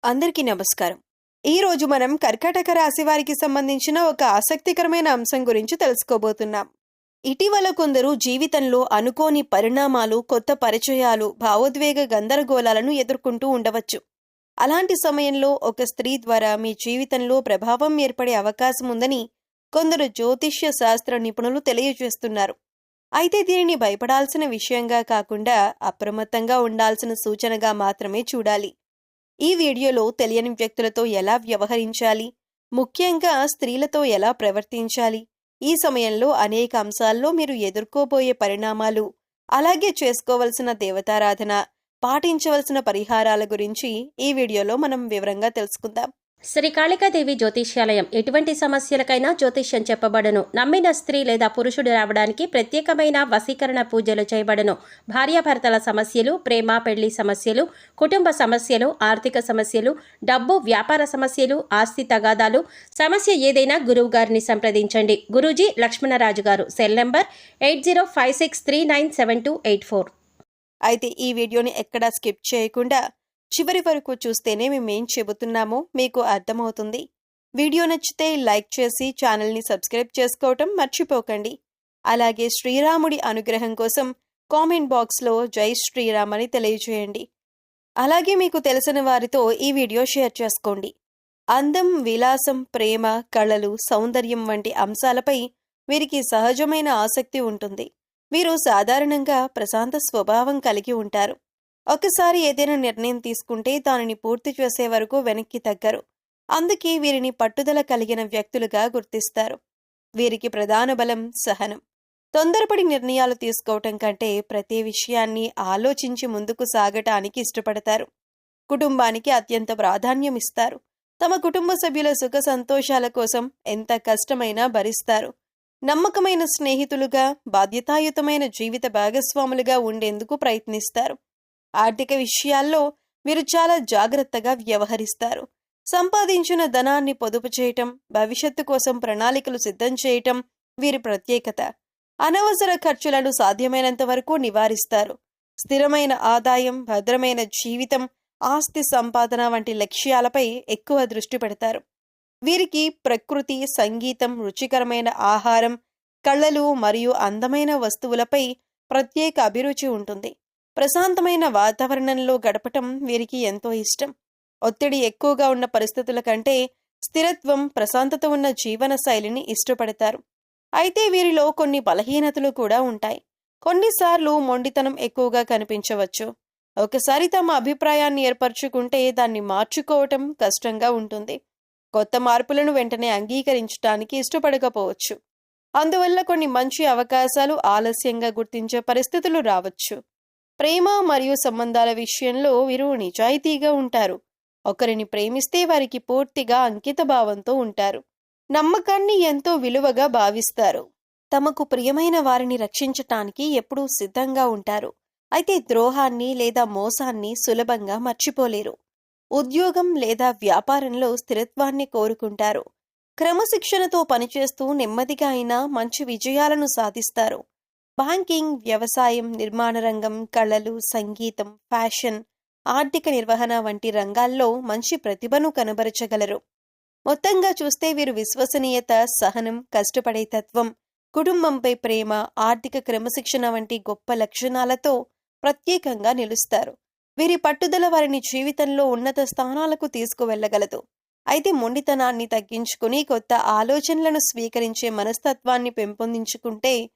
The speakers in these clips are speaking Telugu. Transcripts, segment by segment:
అందరికీ నమస్కారం. ఈ రోజు మనం కర్కాటక రాశి వారికి సంబంధించిన ఒక ఆసక్తికరమైన అంశం గురించి తెలుసుకోబోతున్నాం. ఇటీవల కొందరు జీవితంలో అనుకోని పరిణామాలు, కొత్త పరిచయాలు, భావోద్వేగ గందరగోళాలను ఎదుర్కొంటూ ఉండవచ్చు. అలాంటి సమయంలో ఒక స్త్రీ ద్వారా మీ జీవితంలో ప్రభావం ఏర్పడే అవకాశం ఉందని కొందరు జ్యోతిష్య శాస్త్ర నిపుణులు తెలియజేస్తున్నారు. అయితే దీనిని భయపడాల్సిన విషయంగా కాకుండా అప్రమత్తంగా ఉండాల్సిన సూచనగా మాత్రమే చూడాలి. ఈ వీడియోలో తెలియని వ్యక్తులతో ఎలా వ్యవహరించాలి, ముఖ్యంగా స్త్రీలతో ఎలా ప్రవర్తించాలి, ఈ సమయంలో అనేక అంశాల్లో మీరు ఎదుర్కోబోయే పరిణామాలు, అలాగే చేసుకోవలసిన దేవతారాధన, పాటించవలసిన పరిహారాల గురించి ఈ వీడియోలో మనం వివరంగా తెలుసుకుందాం. శ్రీ కాళికాదేవి జ్యోతిష్యాలయం ఎటువంటి సమస్యలకైనా జ్యోతిష్యం చెప్పబడను. నమ్మిన స్త్రీ లేదా పురుషుడు రావడానికి ప్రత్యేకమైన వశీకరణ పూజలు చేయబడను. భార్యాభర్తల సమస్యలు, ప్రేమ పెళ్లి సమస్యలు, కుటుంబ సమస్యలు, ఆర్థిక సమస్యలు, డబ్బు వ్యాపార సమస్యలు, ఆస్తి తగాదాలు, సమస్య ఏదైనా గురువు గారిని సంప్రదించండి. గురూజీ లక్ష్మణరాజు గారు. Cell number 8056397284. అయితే ఈ వీడియోని ఎక్కడా స్కిప్ చేయకుండా చివరి వరకు చూస్తేనే మేమేం చెబుతున్నామో మీకు అర్థమవుతుంది. వీడియో నచ్చితే లైక్ చేసి ఛానల్ని సబ్స్క్రైబ్ చేసుకోవటం మర్చిపోకండి. అలాగే శ్రీరాముడి అనుగ్రహం కోసం కామెంట్ బాక్స్లో జై శ్రీరామ్ అని తెలియజేయండి. అలాగే మీకు తెలిసిన వారితో ఈ వీడియో షేర్ చేసుకోండి. అందం, విలాసం, ప్రేమ, కళలు, సౌందర్యం వంటి అంశాలపై వీరికి సహజమైన ఆసక్తి ఉంటుంది. వీరు సాధారణంగా ప్రశాంత స్వభావం కలిగి ఉంటారు. ఒకసారి ఏదైనా నిర్ణయం తీసుకుంటే దానిని పూర్తి చేసే వరకు వెనక్కి తగ్గరు. అందుకే వీరిని పట్టుదల కలిగిన వ్యక్తులుగా గుర్తిస్తారు. వీరికి ప్రధాన బలం సహనం. తొందరపడి నిర్ణయాలు తీసుకోవటం కంటే ప్రతి విషయాన్ని ఆలోచించి ముందుకు సాగటానికి ఇష్టపడతారు. కుటుంబానికి అత్యంత ప్రాధాన్యం ఇస్తారు. తమ కుటుంబ సభ్యుల సుఖ సంతోషాల కోసం ఎంత కష్టమైనా భరిస్తారు. నమ్మకమైన స్నేహితులుగా, బాధ్యతాయుతమైన జీవిత భాగస్వాములుగా ఉండేందుకు ప్రయత్నిస్తారు. ఆర్థిక విషయాల్లో వీరు చాలా జాగ్రత్తగా వ్యవహరిస్తారు. సంపాదించిన ధనాన్ని పొదుపు చేయటం, భవిష్యత్తు కోసం ప్రణాళికలు సిద్ధం చేయటం వీరి ప్రత్యేకత. అనవసర ఖర్చులను సాధ్యమైనంత వరకు నివారిస్తారు. స్థిరమైన ఆదాయం, భద్రమైన జీవితం, ఆస్తి సంపాదన వంటి లక్ష్యాలపై ఎక్కువ దృష్టి పెడతారు. వీరికి ప్రకృతి, సంగీతం, రుచికరమైన ఆహారం, కళలు మరియు అందమైన వస్తువులపై ప్రత్యేక అభిరుచి ఉంటుంది. ప్రశాంతమైన వాతావరణంలో గడపటం వీరికి ఎంతో ఇష్టం. ఒత్తిడి ఎక్కువగా ఉన్న పరిస్థితుల కంటే స్థిరత్వం, ప్రశాంతత ఉన్న జీవన శైలిని ఇష్టపడతారు. అయితే వీరిలో కొన్ని బలహీనతలు కూడా ఉంటాయి. కొన్నిసార్లు మొండితనం ఎక్కువగా కనిపించవచ్చు. ఒకసారి తమ అభిప్రాయాన్ని ఏర్పరచుకుంటే దాన్ని మార్చుకోవటం కష్టంగా ఉంటుంది. కొత్త మార్పులను వెంటనే అంగీకరించడానికి ఇష్టపడకపోవచ్చు. అందువల్ల కొన్ని మంచి అవకాశాలు ఆలస్యంగా గుర్తించే పరిస్థితులు రావచ్చు. ప్రేమ మరియు సంబంధాల విషయంలో వీరు నిజాయితీగా ఉంటారు. ఒకరిని ప్రేమిస్తే వారికి పూర్తిగా అంకిత భావంతో ఉంటారు. నమ్మకాన్ని ఎంతో విలువగా భావిస్తారు. తమకు ప్రియమైన వారిని రక్షించటానికి ఎప్పుడూ సిద్ధంగా ఉంటారు. అయితే ద్రోహాన్ని లేదా మోసాన్ని సులభంగా మర్చిపోలేరు. ఉద్యోగం లేదా వ్యాపారంలో స్థిరత్వాన్ని కోరుకుంటారు. క్రమశిక్షణతో పనిచేస్తూ నెమ్మదిగా అయినా మంచి విజయాలను సాధిస్తారు. బ్యాంకింగ్, వ్యవసాయం, నిర్మాణ రంగం, కళలు, సంగీతం, ఫ్యాషన్, ఆర్థిక నిర్వహణ వంటి రంగాల్లో మంచి ప్రతిభను కనబరచగలరు. మొత్తంగా చూస్తే వీరు విశ్వసనీయత, సహనం, కష్టపడే తత్వం, కుటుంబంపై ప్రేమ, ఆర్థిక క్రమశిక్షణ వంటి గొప్ప లక్షణాలతో ప్రత్యేకంగా నిలుస్తారు. వీరి పట్టుదల వారిని జీవితంలో ఉన్నత స్థానాలకు తీసుకువెళ్లగలదు. అయితే మొండితనాన్ని తగ్గించుకుని కొత్త ఆలోచనలను స్వీకరించే మనస్తత్వాన్ని పెంపొందించుకుంటే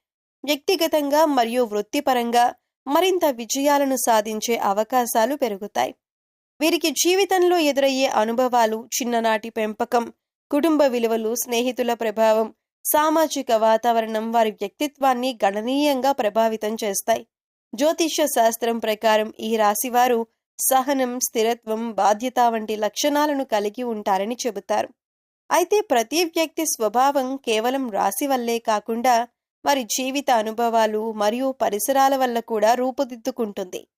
వ్యక్తిగతంగా మరియు వృత్తిపరంగా మరింత విజయాలను సాధించే అవకాశాలు పెరుగుతాయి. వీరికి జీవితంలో ఎదురయ్యే అనుభవాలు, చిన్ననాటి పెంపకం, కుటుంబ విలువలు, స్నేహితుల ప్రభావం, సామాజిక వాతావరణం వారి వ్యక్తిత్వాన్ని గణనీయంగా ప్రభావితం చేస్తాయి. జ్యోతిష్య శాస్త్రం ప్రకారం ఈ రాశివారు సహనం, స్థిరత్వం, బాధ్యత వంటి లక్షణాలను కలిగి ఉంటారని చెబుతారు. అయితే ప్రతి వ్యక్తి స్వభావం కేవలం రాశి వల్లే కాకుండా వారి జీవిత అనుభవాలు మరియు పరిసరాల వల్ల కూడా రూపుదిద్దుకుంటుంది.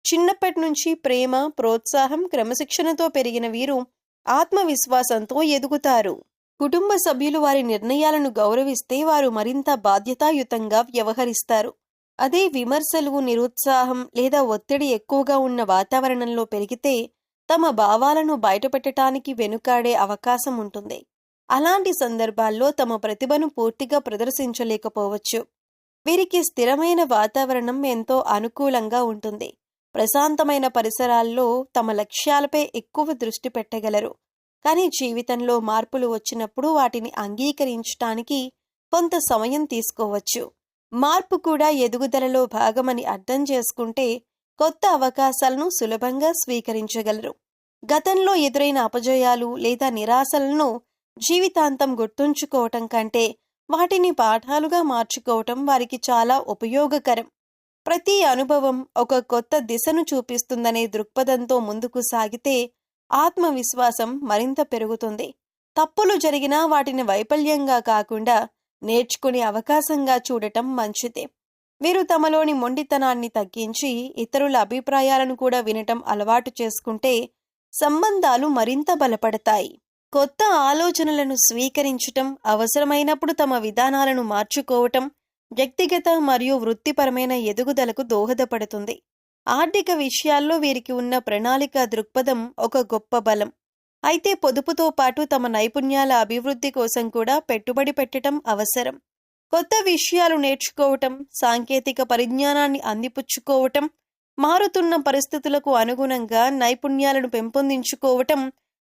చిన్నప్పటి నుంచి ప్రేమ, ప్రోత్సాహం, క్రమశిక్షణతో పెరిగిన వీరు ఆత్మవిశ్వాసంతో ఎదుగుతారు. కుటుంబ సభ్యులు వారి నిర్ణయాలను గౌరవిస్తే వారు మరింత బాధ్యతాయుతంగా వ్యవహరిస్తారు. అదే విమర్శలు, నిరుత్సాహం లేదా ఒత్తిడి ఎక్కువగా ఉన్న వాతావరణంలో పెరిగితే తమ భావాలను బయటపెట్టడానికి వెనుకాడే అవకాశం ఉంటుంది. అలాంటి సందర్భాల్లో తమ ప్రతిభను పూర్తిగా ప్రదర్శించలేకపోవచ్చు. వీరికి స్థిరమైన వాతావరణం ఎంతో అనుకూలంగా ఉంటుంది. ప్రశాంతమైన పరిసరాల్లో తమ లక్ష్యాలపై ఎక్కువ దృష్టి పెట్టగలరు. కానీ జీవితంలో మార్పులు వచ్చినప్పుడు వాటిని అంగీకరించటానికి కొంత సమయం తీసుకోవచ్చు. మార్పు కూడా ఎదుగుదలలో భాగమని అర్థం చేసుకుంటే కొత్త అవకాశాలను సులభంగా స్వీకరించగలరు. గతంలో ఎదురైన అపజయాలు లేదా నిరాశలను జీవితాంతం గుర్తుంచుకోవటం కంటే వాటిని పాఠాలుగా మార్చుకోవటం వారికి చాలా ఉపయోగకరం. ప్రతి అనుభవం ఒక కొత్త దిశను చూపిస్తుందనే దృక్పథంతో ముందుకు సాగితే ఆత్మవిశ్వాసం మరింత పెరుగుతుంది. తప్పులు జరిగినా వాటిని వైఫల్యంగా కాకుండా నేర్చుకునే అవకాశంగా చూడటం మంచిదే. వీరు తమలోని మొండితనాన్ని తగ్గించి ఇతరుల అభిప్రాయాలను కూడా వినటం అలవాటు చేసుకుంటే సంబంధాలు మరింత బలపడతాయి. కొత్త ఆలోచనలను స్వీకరించటం, అవసరమైనప్పుడు తమ విధానాలను మార్చుకోవటం వ్యక్తిగత మరియు వృత్తిపరమైన ఎదుగుదలకు దోహదపడుతుంది. ఆర్థిక విషయాల్లో వీరికి ఉన్న ప్రణాళిక దృక్పథం ఒక గొప్ప బలం. అయితే పొదుపుతో పాటు తమ నైపుణ్యాల అభివృద్ధి కోసం కూడా పెట్టుబడి పెట్టడం అవసరం. కొత్త విషయాలు నేర్చుకోవటం, సాంకేతిక పరిజ్ఞానాన్ని అందిపుచ్చుకోవటం, మారుతున్న పరిస్థితులకు అనుగుణంగా నైపుణ్యాలను పెంపొందించుకోవటం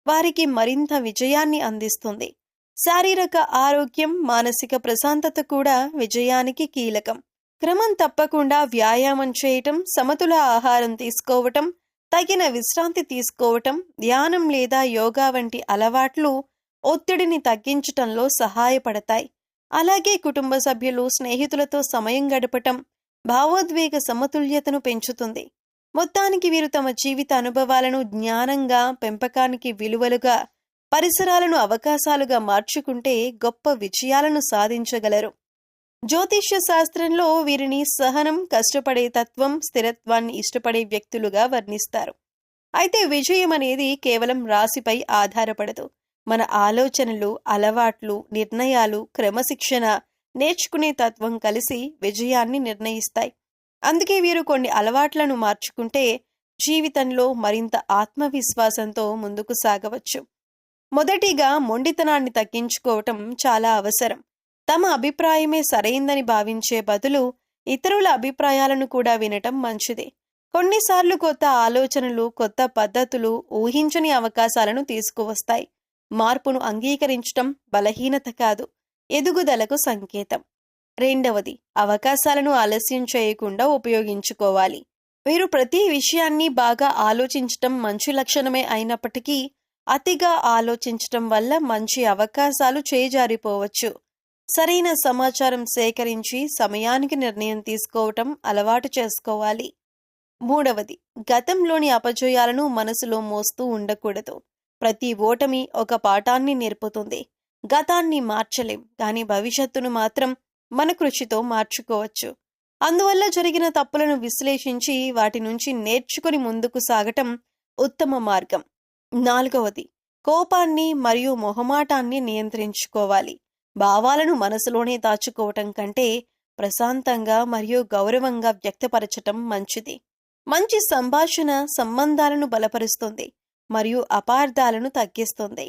వారికి మరింత విజయాన్ని అందిస్తుంది. శారీరక ఆరోగ్యం, మానసిక ప్రశాంతత కూడా విజయానికి కీలకం. క్రమం తప్పకుండా వ్యాయామం చేయటం, సమతుల ఆహారం తీసుకోవటం, తగిన విశ్రాంతి తీసుకోవటం, ధ్యానం లేదా యోగా వంటి అలవాట్లు ఒత్తిడిని తగ్గించటంలో సహాయపడతాయి. అలాగే కుటుంబ సభ్యులు, స్నేహితులతో సమయం గడపటం భావోద్వేగ సమతుల్యతను పెంచుతుంది. మొత్తానికి వీరు తమ జీవిత అనుభవాలను జ్ఞానంగా, పెంపకానికి విలువలుగా, పరిసరాలను అవకాశాలుగా మార్చుకుంటే గొప్ప విజయాలను సాధించగలరు. జ్యోతిష్య శాస్త్రంలో వీరిని సహనం, కష్టపడే తత్వం, స్థిరత్వాన్ని ఇష్టపడే వ్యక్తులుగా వర్ణిస్తారు. అయితే విజయం అనేది కేవలం రాశిపై ఆధారపడదు. మన ఆలోచనలు, అలవాట్లు, నిర్ణయాలు, క్రమశిక్షణ, నేర్చుకునే తత్వం కలిసి విజయాన్ని నిర్ణయిస్తాయి. అందుకే వీరు కొన్ని అలవాట్లను మార్చుకుంటే జీవితంలో మరింత ఆత్మవిశ్వాసంతో ముందుకు సాగవచ్చు. మొదటిగా మొండితనాన్ని తగ్గించుకోవటం చాలా అవసరం. తమ అభిప్రాయమే సరైందని భావించే బదులు ఇతరుల అభిప్రాయాలను కూడా వినటం మంచిది. కొన్నిసార్లు కొత్త ఆలోచనలు, కొత్త పద్ధతులు ఊహించని అవకాశాలను తీసుకువస్తాయి. మార్పును అంగీకరించటం బలహీనత కాదు, ఎదుగుదలకు సంకేతం. రెండవది, అవకాశాలను ఆలస్యం చేయకుండా ఉపయోగించుకోవాలి. వీరు ప్రతి విషయాన్ని బాగా ఆలోచించటం మంచి లక్షణమే అయినప్పటికీ అతిగా ఆలోచించటం వల్ల మంచి అవకాశాలు చేజారిపోవచ్చు. సరైన సమాచారం సేకరించి సమయానికి నిర్ణయం తీసుకోవటం అలవాటు చేసుకోవాలి. మూడవది, గతంలోని అపజయాలను మనసులో మోస్తూ ఉండకూడదు. ప్రతి ఓటమి ఒక పాఠాన్ని నేర్పుతుంది. గతాన్ని మార్చలేం, కానీ భవిష్యత్తును మాత్రం మన కృషితో మార్చుకోవచ్చు. అందువల్ల జరిగిన తప్పులను విశ్లేషించి వాటి నుంచి నేర్చుకుని ముందుకు సాగటం ఉత్తమ మార్గం. నాలుగవది, కోపాన్ని మరియు మొహమాటాన్ని నియంత్రించుకోవాలి. భావాలను మనసులోనే దాచుకోవటం కంటే ప్రశాంతంగా మరియు గౌరవంగా వ్యక్తపరచటం మంచిది. మంచి సంభాషణ సంబంధాలను బలపరుస్తుంది మరియు అపార్థాలను తగ్గిస్తుంది.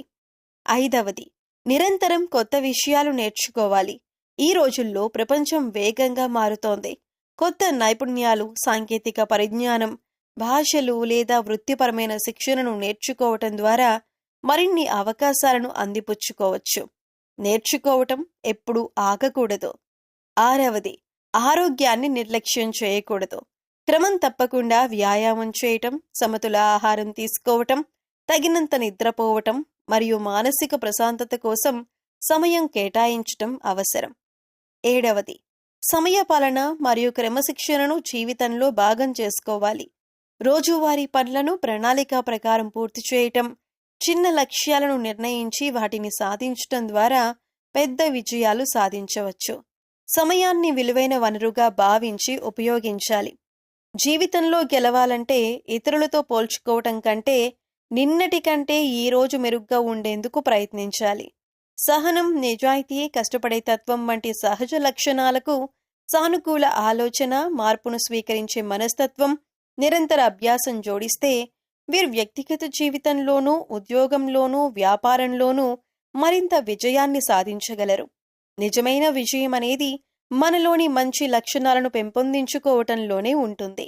ఐదవది, నిరంతరం కొత్త విషయాలు నేర్చుకోవాలి. ఈ రోజుల్లో ప్రపంచం వేగంగా మారుతోంది. కొత్త నైపుణ్యాలు, సాంకేతిక పరిజ్ఞానం, భాషలు లేదా వృత్తిపరమైన శిక్షణను నేర్చుకోవటం ద్వారా మరిన్ని అవకాశాలను అందిపుచ్చుకోవచ్చు. నేర్చుకోవటం ఎప్పుడూ ఆగకూడదు. ఆరవది, ఆరోగ్యాన్ని నిర్లక్ష్యం చేయకూడదు. క్రమం తప్పకుండా వ్యాయామం చేయటం, సమతుల ఆహారం తీసుకోవటం, తగినంత నిద్రపోవటం మరియు మానసిక ప్రశాంతత కోసం సమయం కేటాయించటం అవసరం. ఏడవది, సమయపాలన మరియు క్రమశిక్షణను జీవితంలో భాగం చేసుకోవాలి. రోజువారీ పనులను ప్రణాళిక ప్రకారం పూర్తి చేయటం, చిన్న లక్ష్యాలను నిర్ణయించి వాటిని సాధించటం ద్వారా పెద్ద విజయాలు సాధించవచ్చు. సమయాన్ని విలువైన వనరుగా భావించి ఉపయోగించాలి. జీవితంలో గెలవాలంటే ఇతరులతో పోల్చుకోవటం కంటే నిన్నటి కంటే ఈ రోజు మెరుగ్గా ఉండేందుకు ప్రయత్నించాలి. సహనం, నిజాయితీ, కష్టపడే తత్వం వంటి సహజ లక్షణాలకు సానుకూల ఆలోచన, మార్పును స్వీకరించే మనస్తత్వం, నిరంతర అభ్యాసం జోడిస్తే వీరు వ్యక్తిగత జీవితంలోనూ, ఉద్యోగంలోనూ, వ్యాపారంలోనూ మరింత విజయాన్ని సాధించగలరు. నిజమైన విజయం అనేది మనలోని మంచి లక్షణాలను పెంపొందించుకోవటంలోనే ఉంటుంది.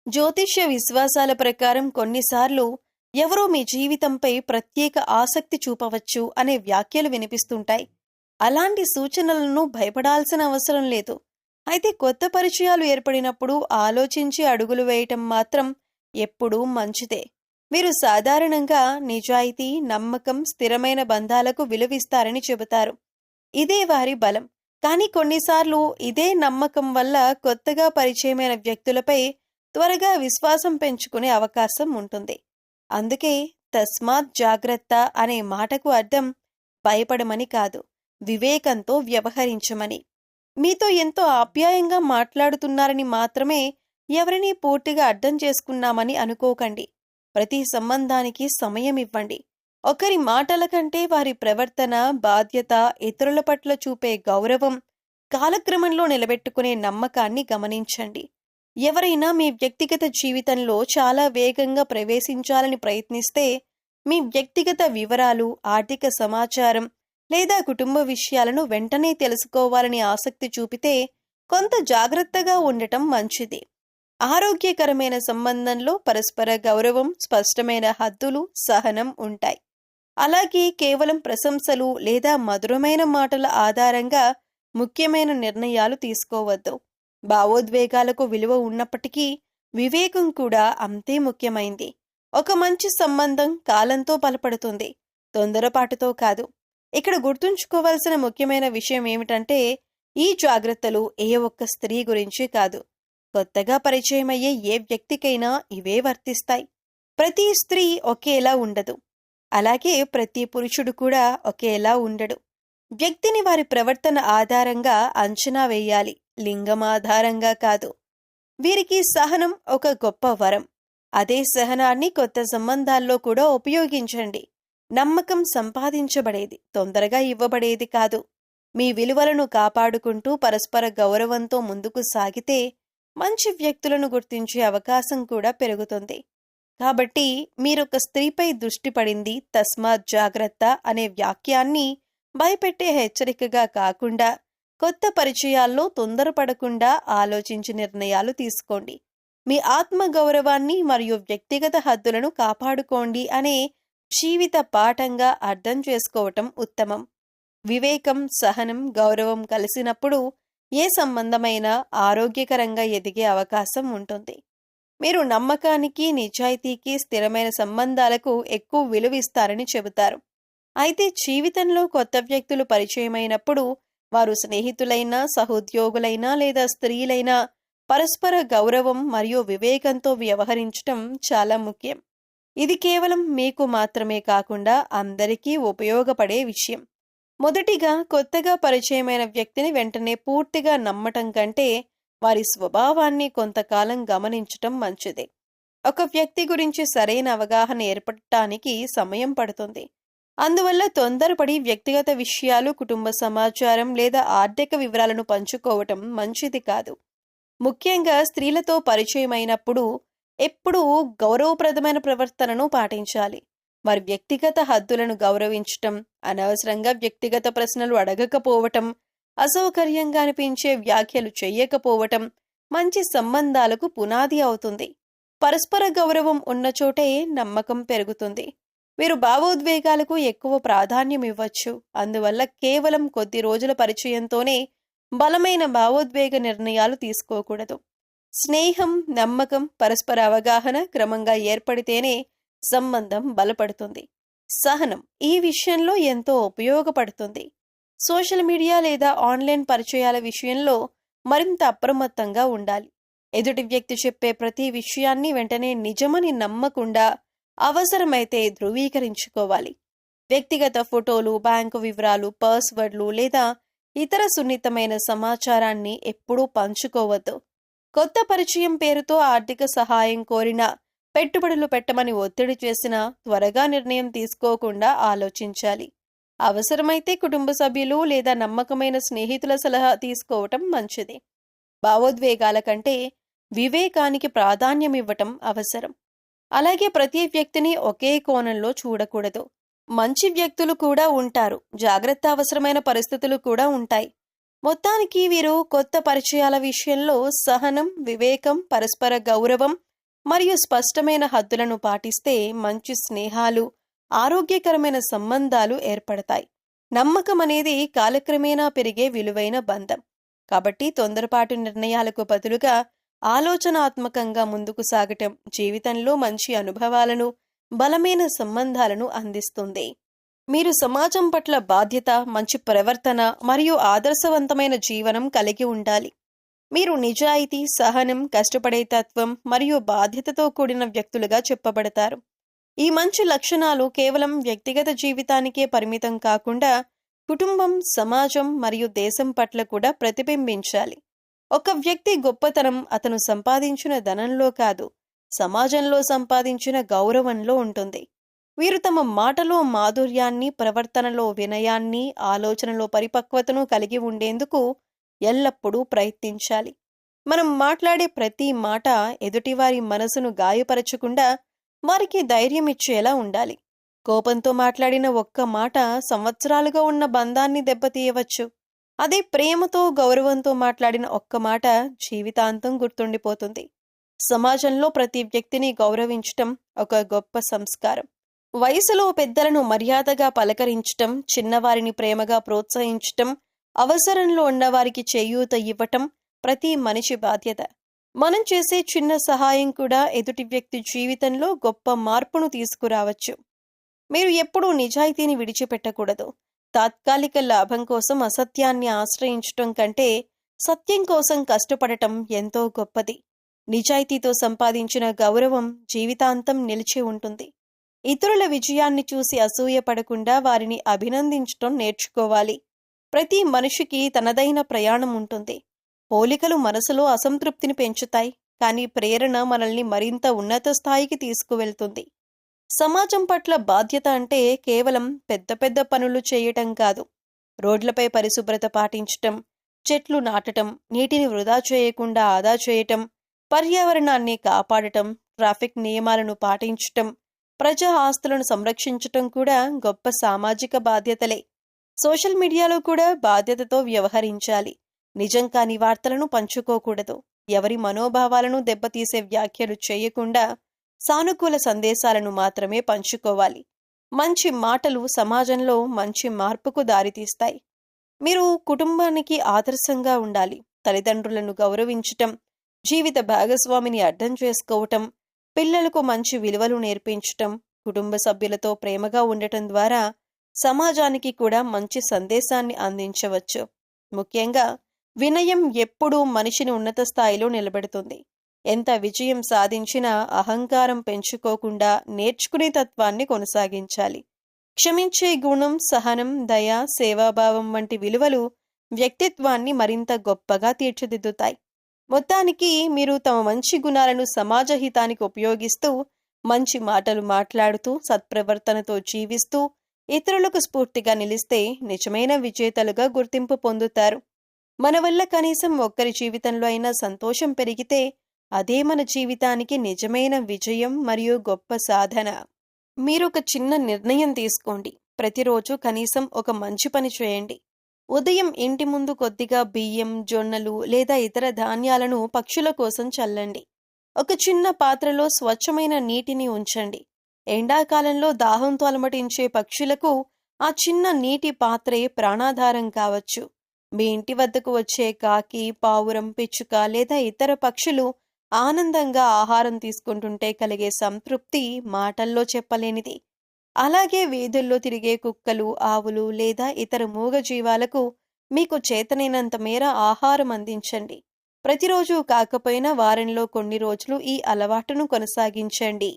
జ్యోతిష్య విశ్వాసాల ప్రకారం కొన్నిసార్లు ఎవరో మీ జీవితంపై ప్రత్యేక ఆసక్తి చూపవచ్చు అనే వ్యాఖ్యలు వినిపిస్తుంటాయి. అలాంటి సూచనలను భయపడాల్సిన అవసరం లేదు. అయితే కొత్త పరిచయాలు ఏర్పడినప్పుడు ఆలోచించి అడుగులు వేయటం మాత్రం ఎప్పుడూ మంచిదే. మీరు సాధారణంగా నిజాయితీ, నమ్మకం, స్థిరమైన బంధాలకు విలువిస్తారని చెబుతారు. ఇదే వారి బలం. కానీ కొన్నిసార్లు ఇదే నమ్మకం వల్ల కొత్తగా పరిచయమైన వ్యక్తులపై త్వరగా విశ్వాసం పెంచుకునే అవకాశం ఉంటుంది. అందుకే తస్మాత్ జాగ్రత్త అనే మాటకు అర్థం భయపడమని కాదు, వివేకంతో వ్యవహరించమని. మీతో ఎంతో ఆప్యాయంగా మాట్లాడుతున్నారని మాత్రమే ఎవరినీ పూర్తిగా అర్థం చేసుకున్నామని అనుకోకండి. ప్రతి సంబంధానికి సమయం ఇవ్వండి. ఒకరి మాటల కంటే వారి ప్రవర్తన, బాధ్యత, ఇతరుల పట్ల చూపే గౌరవం, కాలక్రమంలో నిలబెట్టుకునే నమ్మకాన్ని గమనించండి. ఎవరైనా మీ వ్యక్తిగత జీవితంలో చాలా వేగంగా ప్రవేశించాలని ప్రయత్నిస్తే, మీ వ్యక్తిగత వివరాలు, ఆర్థిక సమాచారం లేదా కుటుంబ విషయాలను వెంటనే తెలుసుకోవాలని ఆసక్తి చూపితే కొంత జాగ్రత్తగా ఉండటం మంచిది. ఆరోగ్యకరమైన సంబంధంలో పరస్పర గౌరవం, స్పష్టమైన హద్దులు, సహనం ఉంటాయి. అలాగే కేవలం ప్రశంసలు లేదా మధురమైన మాటల ఆధారంగా ముఖ్యమైన నిర్ణయాలు తీసుకోవద్దు. భావోద్వేగాలకు విలువ ఉన్నప్పటికీ వివేకం కూడా అంతే ముఖ్యమైంది. ఒక మంచి సంబంధం కాలంతో బలపడుతుంది, తొందరపాటుతో కాదు. ఇక్కడ గుర్తుంచుకోవాల్సిన ముఖ్యమైన విషయం ఏమిటంటే, ఈ జాగ్రత్తలు ఏ ఒక్క స్త్రీ గురించి కాదు, కొత్తగా పరిచయమయ్యే ఏ వ్యక్తికైనా ఇవే వర్తిస్తాయి. ప్రతి స్త్రీ ఒకేలా ఉండదు, అలాగే ప్రతి పురుషుడు కూడా ఒకేలా ఉండడు. వ్యక్తిని వారి ప్రవర్తన ఆధారంగా అంచనా వేయాలి, లింగం ఆధారంగా కాదు. వీరికి సహనం ఒక గొప్ప వరం. అదే సహనాన్ని కొత్త సంబంధాల్లో కూడా ఉపయోగించండి. నమ్మకం సంపాదించబడేది, తొందరగా ఇవ్వబడేది కాదు. మీ విలువలను కాపాడుకుంటూ పరస్పర గౌరవంతో ముందుకు సాగితే మంచి వ్యక్తులను గుర్తించే అవకాశం కూడా పెరుగుతుంది. కాబట్టి మీరొక స్త్రీపై దృష్టి పడింది, తస్మాత్ జాగ్రత్త అనే వాక్యాన్ని భయపెట్టే హెచ్చరికగా కాకుండా, కొత్త పరిచయాల్లో తొందరపడకుండా ఆలోచించి నిర్ణయాలు తీసుకోండి. మీ ఆత్మగౌరవాన్ని మరియు వ్యక్తిగత హద్దులను కాపాడుకోండి అనే జీవిత పాఠంగా అర్థం చేసుకోవటం ఉత్తమం. వివేకం, సహనం, గౌరవం కలిసినప్పుడు ఏ సంబంధమైనా ఆరోగ్యకరంగా ఎదిగే అవకాశం ఉంటుంది. మీరు నమ్మకానికి, నిజాయితీకి, స్థిరమైన సంబంధాలకు ఎక్కువ విలువ ఇస్తారని చెబుతారు. అయితే జీవితంలో కొత్త వ్యక్తులు పరిచయమైనప్పుడు వారు స్నేహితులైనా, సహోద్యోగులైనా లేదా స్త్రీలైనా పరస్పర గౌరవం మరియు వివేకంతో వ్యవహరించటం చాలా ముఖ్యం. ఇది కేవలం మీకు మాత్రమే కాకుండా అందరికీ ఉపయోగపడే విషయం. మొదటిగా కొత్తగా పరిచయమైన వ్యక్తిని వెంటనే పూర్తిగా నమ్మటం కంటే వారి స్వభావాన్ని కొంతకాలం గమనించటం మంచిది. ఒక వ్యక్తి గురించి సరైన అవగాహన ఏర్పడటానికి సమయం పడుతుంది. అందువల్ల తొందరపడి వ్యక్తిగత విషయాలు, కుటుంబ సమాచారం లేదా ఆర్థిక వివరాలను పంచుకోవటం మంచిది కాదు. ముఖ్యంగా స్త్రీలతో పరిచయమైనప్పుడు ఎప్పుడూ గౌరవప్రదమైన ప్రవర్తనను పాటించాలి. వారి వ్యక్తిగత హద్దులను గౌరవించటం, అనవసరంగా వ్యక్తిగత ప్రశ్నలు అడగకపోవటం, అసౌకర్యంగా అనిపించే వ్యాఖ్యలు చెయ్యకపోవటం మంచి సంబంధాలకు పునాది అవుతుంది. పరస్పర గౌరవం ఉన్న చోటే నమ్మకం పెరుగుతుంది. మీరు భావోద్వేగాలకు ఎక్కువ ప్రాధాన్యం ఇవ్వచ్చు. అందువల్ల కేవలం కొద్ది రోజుల పరిచయంతోనే బలమైన భావోద్వేగ నిర్ణయాలు తీసుకోకూడదు. స్నేహం, నమ్మకం, పరస్పర అవగాహన క్రమంగా ఏర్పడితేనే సంబంధం బలపడుతుంది. సహనం ఈ విషయంలో ఎంతో ఉపయోగపడుతుంది. సోషల్ మీడియా లేదా ఆన్లైన్ పరిచయాల విషయంలో మరింత అప్రమత్తంగా ఉండాలి. ఎదుటి వ్యక్తి చెప్పే ప్రతి విషయాన్ని వెంటనే నిజమని నమ్మకుండా అవసరమైతే ధృవీకరించుకోవాలి. వ్యక్తిగత ఫోటోలు, బ్యాంకు వివరాలు, పాస్వర్డ్లు లేదా ఇతర సున్నితమైన సమాచారాన్ని ఎప్పుడూ పంచుకోవద్దు. కొత్త పరిచయం పేరుతో ఆర్థిక సహాయం కోరినా, పెట్టుబడులు పెట్టమని ఒత్తిడి చేసినా త్వరగా నిర్ణయం తీసుకోకుండా ఆలోచించాలి. అవసరమైతే కుటుంబ సభ్యులు లేదా నమ్మకమైన స్నేహితుల సలహా తీసుకోవటం మంచిది. భావోద్వేగాల కంటే వివేకానికి ప్రాధాన్యమివ్వటం అవసరం. అలాగే ప్రతి వ్యక్తిని ఒకే కోణంలో చూడకూడదు. మంచి వ్యక్తులు కూడా ఉంటారు, జాగ్రత్త అవసరమైన పరిస్థితులు కూడా ఉంటాయి. మొత్తానికి వీరు కొత్త పరిచయాల విషయంలో సహనం, వివేకం, పరస్పర గౌరవం మరియు స్పష్టమైన హద్దులను పాటిస్తే మంచి స్నేహాలు, ఆరోగ్యకరమైన సంబంధాలు ఏర్పడతాయి. నమ్మకం అనేది కాలక్రమేణా పెరిగే విలువైన బంధం. కాబట్టి తొందరపాటు నిర్ణయాలకు బదులుగా ఆలోచనాత్మకంగా ముందుకు సాగటం జీవితంలో మంచి అనుభవాలను, బలమైన సంబంధాలను అందిస్తుంది. మీరు సమాజం పట్ల బాధ్యత, మంచి ప్రవర్తన మరియు ఆదర్శవంతమైన జీవనం కలిగి ఉండాలి. మీరు నిజాయితీ, సహనం, కష్టపడే తత్వం మరియు బాధ్యతతో కూడిన వ్యక్తులుగా చెప్పబడతారు. ఈ మంచి లక్షణాలు కేవలం వ్యక్తిగత జీవితానికే పరిమితం కాకుండా కుటుంబం, సమాజం మరియు దేశం పట్ల కూడా ప్రతిబింబించాలి. ఒక వ్యక్తి గొప్పతనం అతను సంపాదించిన ధనంలో కాదు, సమాజంలో సంపాదించిన గౌరవంలో ఉంటుంది. వీరు తమ మాటలో మాధుర్యాన్ని, ప్రవర్తనలో వినయాన్ని, ఆలోచనలో పరిపక్వతను కలిగి ఉండేందుకు ఎల్లప్పుడూ ప్రయత్నించాలి. మనం మాట్లాడే ప్రతి మాట ఎదుటివారి మనసును గాయపరచకుండా వారికి ధైర్యం ఇచ్చేలా ఉండాలి. కోపంతో మాట్లాడిన ఒక్క మాట సంవత్సరాలుగా ఉన్న బంధాన్ని దెబ్బతీయవచ్చు. అదే ప్రేమతో, గౌరవంతో మాట్లాడిన ఒక్క మాట జీవితాంతం గుర్తుండిపోతుంది. సమాజంలో ప్రతి వ్యక్తిని గౌరవించటం ఒక గొప్ప సంస్కారం. వయసులో పెద్దలను మర్యాదగా పలకరించటం, చిన్నవారిని ప్రేమగా ప్రోత్సహించటం, అవసరంలో ఉన్నవారికి చేయూత ఇవ్వటం ప్రతి మనిషి బాధ్యత. మనం చేసే చిన్న సహాయం కూడా ఎదుటి వ్యక్తి జీవితంలో గొప్ప మార్పును తీసుకురావచ్చు. మీరు ఎప్పుడూ నిజాయితీని విడిచిపెట్టకూడదు. తాత్కాలిక లాభం కోసం అసత్యాన్ని ఆశ్రయించటం కంటే సత్యం కోసం కష్టపడటం ఎంతో గొప్పది. నిజాయితీతో సంపాదించిన గౌరవం జీవితాంతం నిలిచి ఉంటుంది. ఇతరుల విజయాన్ని చూసి అసూయపడకుండా వారిని అభినందించటం నేర్చుకోవాలి. ప్రతి మనిషికి తనదైన ప్రయాణం ఉంటుంది. పోలికలు మనసులో అసంతృప్తిని పెంచుతాయి, కానీ ప్రేరణ మనల్ని మరింత ఉన్నత స్థాయికి తీసుకువెళ్తుంది. సమాజం పట్ల బాధ్యత అంటే కేవలం పెద్ద పెద్ద పనులు చేయటం కాదు. రోడ్లపై పరిశుభ్రత పాటించటం, చెట్లు నాటటం, నీటిని వృధా చేయకుండా ఆదా చేయటం, పర్యావరణాన్ని కాపాడటం, ట్రాఫిక్ నియమాలను పాటించటం, ప్రజా ఆస్తులను సంరక్షించటం కూడా గొప్ప సామాజిక బాధ్యతలే. సోషల్ మీడియాలో కూడా బాధ్యతతో వ్యవహరించాలి. నిజం కాని వార్తలను పంచుకోకూడదు. ఎవరి మనోభావాలను దెబ్బతీసే వ్యాఖ్యలు చేయకుండా సానుకూల సందేశాలను మాత్రమే పంచుకోవాలి. మంచి మాటలు సమాజంలో మంచి మార్పుకు దారితీస్తాయి. మీరు కుటుంబానికి ఆదర్శంగా ఉండాలి. తల్లిదండ్రులను గౌరవించటం, జీవిత భాగస్వామిని అర్థం చేసుకోవటం, పిల్లలకు మంచి విలువలు నేర్పించటం, కుటుంబ సభ్యులతో ప్రేమగా ఉండటం ద్వారా సమాజానికి కూడా మంచి సందేశాన్ని అందించవచ్చు. ముఖ్యంగా వినయం ఎప్పుడూ మనిషిని ఉన్నత స్థాయిలో నిలబెడుతుంది. ఎంత విజయం సాధించినా అహంకారం పెంచుకోకుండా నేర్చుకునే తత్వాన్ని కొనసాగించాలి. క్షమించే గుణం, సహనం, దయ, సేవాభావం వంటి విలువలు వ్యక్తిత్వాన్ని మరింత గొప్పగా తీర్చిదిద్దుతాయి. మొత్తానికి మీరు తమ మంచి గుణాలను సమాజ హితానికి ఉపయోగిస్తూ, మంచి మాటలు మాట్లాడుతూ, సత్ప్రవర్తనతో జీవిస్తూ, ఇతరులకు స్ఫూర్తిగా నిలిస్తే నిజమైన విజేతలుగా గుర్తింపు పొందుతారు. మన వల్ల కనీసం ఒక్కరి జీవితంలో అయినా సంతోషం పెరిగితే అదే మన జీవితానికి నిజమైన విజయం మరియు గొప్ప సాధన. మీరొక చిన్న నిర్ణయం తీసుకోండి. ప్రతిరోజు కనీసం ఒక మంచి పని చేయండి. ఉదయం ఇంటి ముందు కొద్దిగా బియ్యం, జొన్నలు లేదా ఇతర ధాన్యాలను పక్షుల కోసం చల్లండి. ఒక చిన్న పాత్రలో స్వచ్ఛమైన నీటిని ఉంచండి. ఎండాకాలంలో దాహంతో అలమటించే పక్షులకు ఆ చిన్న నీటి పాత్రే ప్రాణాధారం కావచ్చు. మీ ఇంటి వద్దకు వచ్చే కాకి, పావురం, పిచ్చుక లేదా ఇతర పక్షులు ఆనందంగా ఆహారం తీసుకుంటుంటే కలిగే సంతృప్తి మాటల్లో చెప్పలేనిది. అలాగే వీధుల్లో తిరిగే కుక్కలు, ఆవులు లేదా ఇతర మూగజీవాలకు మీకు చేతనైనంత మేర ఆహారం అందించండి. ప్రతిరోజు కాకపోయినా వారంలో కొన్ని రోజులు ఈ అలవాటును కొనసాగించండి.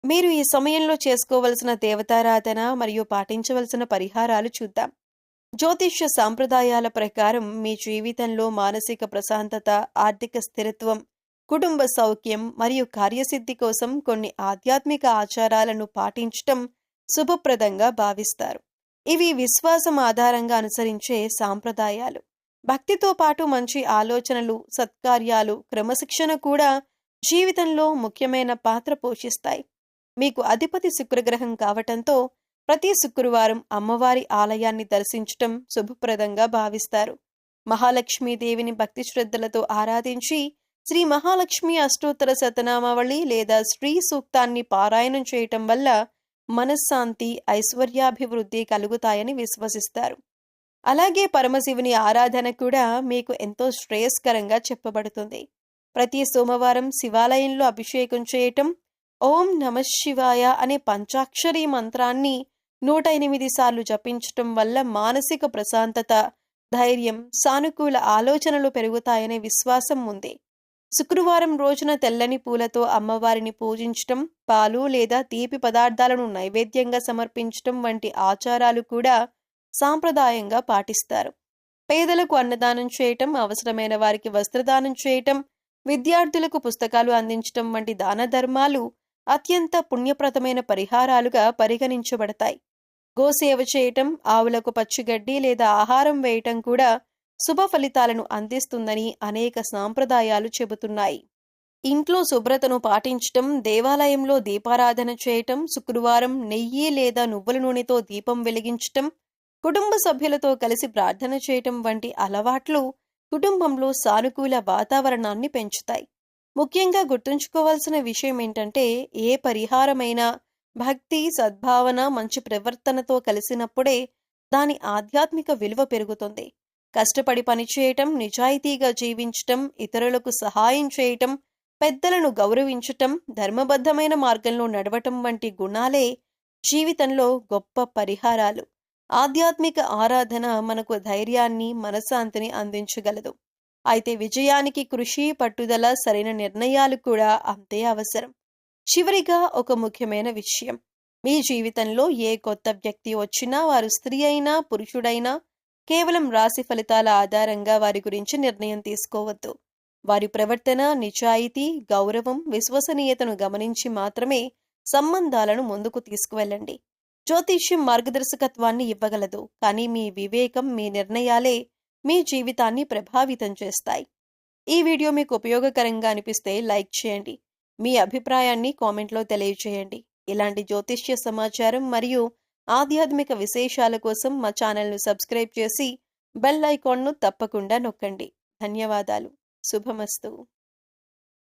మీరు ఈ సమయంలో చేసుకోవలసిన దేవతారాధన మరియు పాటించవలసిన పరిహారాలు చూద్దాం. జ్యోతిష్య సాంప్రదాయాల ప్రకారం మీ జీవితంలో మానసిక ప్రశాంతత, ఆర్థిక స్థిరత్వం, కుటుంబ సౌఖ్యం మరియు కార్యసిద్ధి కోసం కొన్ని ఆధ్యాత్మిక ఆచారాలను పాటించటం శుభప్రదంగా భావిస్తారు. ఇవి విశ్వాసం ఆధారంగా అనుసరించే సాంప్రదాయాలు. భక్తితో పాటు మంచి ఆలోచనలు, సత్కార్యాలు, క్రమశిక్షణ కూడా జీవితంలో ముఖ్యమైన పాత్ర పోషిస్తాయి. మీకు అధిపతి శుక్రగ్రహం కావటంతో ప్రతి శుక్రవారం అమ్మవారి ఆలయాన్ని దర్శించటం శుభప్రదంగా భావిస్తారు. మహాలక్ష్మీదేవిని భక్తి శ్రద్ధలతో ఆరాధించి శ్రీ మహాలక్ష్మి అష్టోత్తర శతనామావళి లేదా శ్రీ సూక్తాన్ని పారాయణం చేయటం వల్ల మనశ్శాంతి, ఐశ్వర్యాభివృద్ధి కలుగుతాయని విశ్వసిస్తారు. అలాగే పరమశివుని ఆరాధన కూడా మీకు ఎంతో శ్రేయస్కరంగా చెప్పబడుతుంది. ప్రతి సోమవారం శివాలయంలో అభిషేకం చేయటం, ఓం నమఃశివాయ అనే పంచాక్షరీ మంత్రాన్ని 108 సార్లు జపించటం వల్ల మానసిక ప్రశాంతత, ధైర్యం, సానుకూల ఆలోచనలు పెరుగుతాయనే విశ్వాసం ఉంది. శుక్రవారం రోజున తెల్లని పూలతో అమ్మవారిని పూజించటం, పాలు లేదా తీపి పదార్థాలను నైవేద్యంగా సమర్పించటం వంటి ఆచారాలు కూడా సాంప్రదాయంగా పాటిస్తారు. పేదలకు అన్నదానం చేయటం, అవసరమైన వారికి వస్త్రదానం చేయటం, విద్యార్థులకు పుస్తకాలు అందించటం వంటి దాన ధర్మాలు అత్యంత పుణ్యప్రదమైన పరిహారాలుగా పరిగణించబడతాయి. గోసేవ చేయటం, ఆవులకు పచ్చిగడ్డి లేదా ఆహారం వేయటం కూడా శుభ ఫలితాలను అందిస్తుందని అనేక సాంప్రదాయాలు చెబుతున్నాయి. ఇంట్లో శుభ్రతను పాటించటం, దేవాలయంలో దీపారాధన చేయటం, శుక్రవారం నెయ్యి లేదా నువ్వుల నూనెతో దీపం వెలిగించటం, కుటుంబ సభ్యులతో కలిసి ప్రార్థన చేయటం వంటి అలవాట్లు కుటుంబంలో సానుకూల వాతావరణాన్ని పెంచుతాయి. ముఖ్యంగా గుర్తుంచుకోవాల్సిన విషయం ఏంటంటే, ఏ పరిహారమైనా భక్తి, సద్భావన, మంచి ప్రవర్తనతో కలిసినప్పుడే దాని ఆధ్యాత్మిక విలువ పెరుగుతుంది. కష్టపడి పనిచేయటం, నిజాయితీగా జీవించటం, ఇతరులకు సహాయం చేయటం, పెద్దలను గౌరవించటం, ధర్మబద్ధమైన మార్గంలో నడవటం వంటి గుణాలే జీవితంలో గొప్ప పరిహారాలు. ఆధ్యాత్మిక ఆరాధన మనకు ధైర్యాన్ని, మనశ్శాంతిని అందించగలదు. అయితే విజయానికి కృషి, పట్టుదల, సరైన నిర్ణయాలు కూడా అంతే అవసరం. చివరిగా ఒక ముఖ్యమైన విషయం, మీ జీవితంలో ఏ కొత్త వ్యక్తి వచ్చినా, వారు స్త్రీ అయినా పురుషుడైనా, కేవలం రాశి ఫలితాల ఆధారంగా వారి గురించి నిర్ణయం తీసుకోవద్దు. వారి ప్రవర్తన, నిజాయితీ, గౌరవం, విశ్వసనీయతను గమనించి మాత్రమే సంబంధాలను ముందుకు తీసుకువెళ్ళండి. జ్యోతిష్యం మార్గదర్శకత్వాన్ని ఇవ్వగలదు, కానీ మీ వివేకం, మీ నిర్ణయాలే మీ జీవితాన్ని ప్రభావితం చేస్తాయి. ఈ వీడియో మీకు ఉపయోగకరంగా అనిపిస్తే లైక్ చేయండి. మీ అభిప్రాయాన్ని కామెంట్లో తెలియజేయండి. ఇలాంటి జ్యోతిష్య సమాచారం మరియు ఆధ్యాత్మిక విశేషాల కోసం మా ఛానల్ను సబ్స్క్రైబ్ చేసి బెల్ ఐకాన్ను తప్పకుండా నొక్కండి. ధన్యవాదాలు. శుభమస్తు.